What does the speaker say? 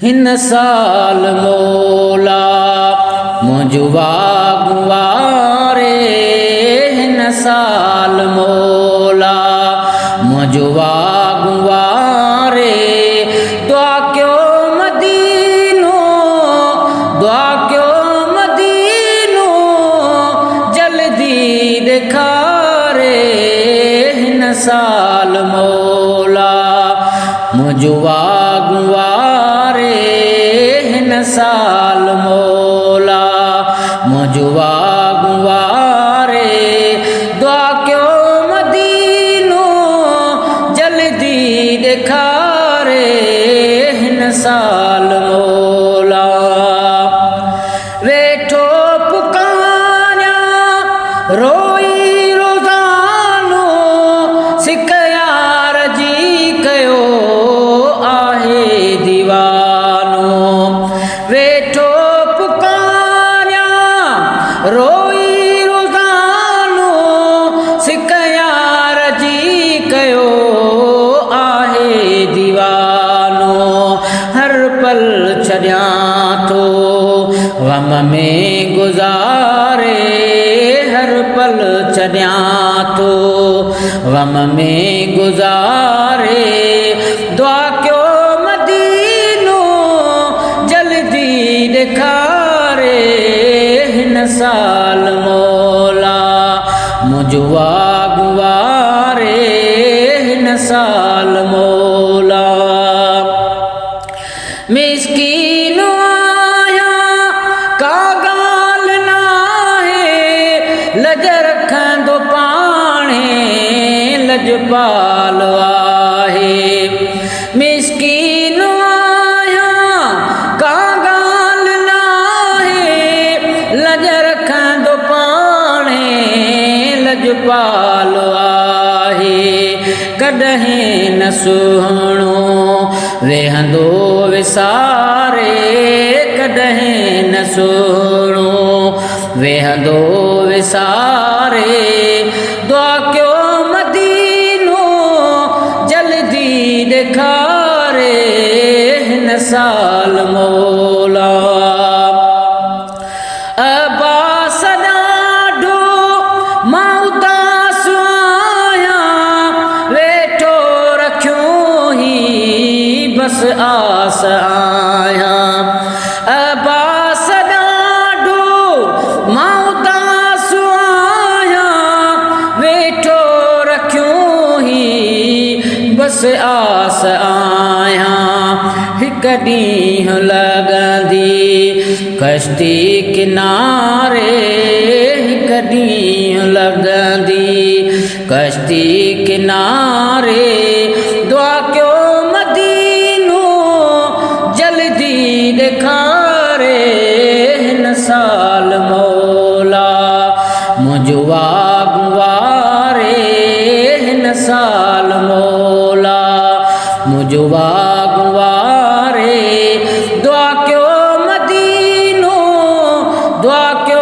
हिन साल मौला मुझवा गुवारे हिन साल मौला मुझवा गुवारे दुआ क्यों मदीनो दुआ क्यों मदीनो जल्दी दिखारे हिन साल मौला मुझवा गुवारे हिन साल मौला मुझवा गुवारे दुआ क्यों मदीनो जल्दी दिखारे हिन साल मौला वेठो पुकान्या रोई रोज़ानो सिकयार जी कयो आहे दीवानो वेठो पुकान्या रोई रोज़ानो सिकयार जी कयो आहे दीवानो हर पल छॾिया थो गम में गुज़ारे हर पल छॾिया थो गम में गुज़ारे दुआ क्यों मदीनो जल्दी दिखारे हिन साल मौला मुझवा गुवारे हिन साल मौला मिस्कीन आया का गाल नाहे लज रखंदो पाणे लजपाल आहे मिस्कीन आया का गाल नाहे लज रखंदो पाणे लजपाल आहे कॾहिं न सुहिणो वेहंदो विसारे कॾहिं न सुहिणो वेहंदो विसारे दुआ क्यों मदीनो जल्दी दिखारे हिन साल मौला अब्बास ॾाढो मां उदास आहियां वेठो रखियो ही बस आस आहियां अब्बास ॾाढो मां उदास आहियां वेठो रखियो ही बस आस आहियां हिकु ॾींहुं लॻंदी कश्ती किनारे हिकु ॾींहुं लॻंदी कश्ती किनारे दुआ क्यों मदीनो जल्दी दिखारे हिन साल मौला मुझवा गुवारे हिन साल मौला मुझवा गुवारे दुआ क्यों मदीनो दुआ क्यों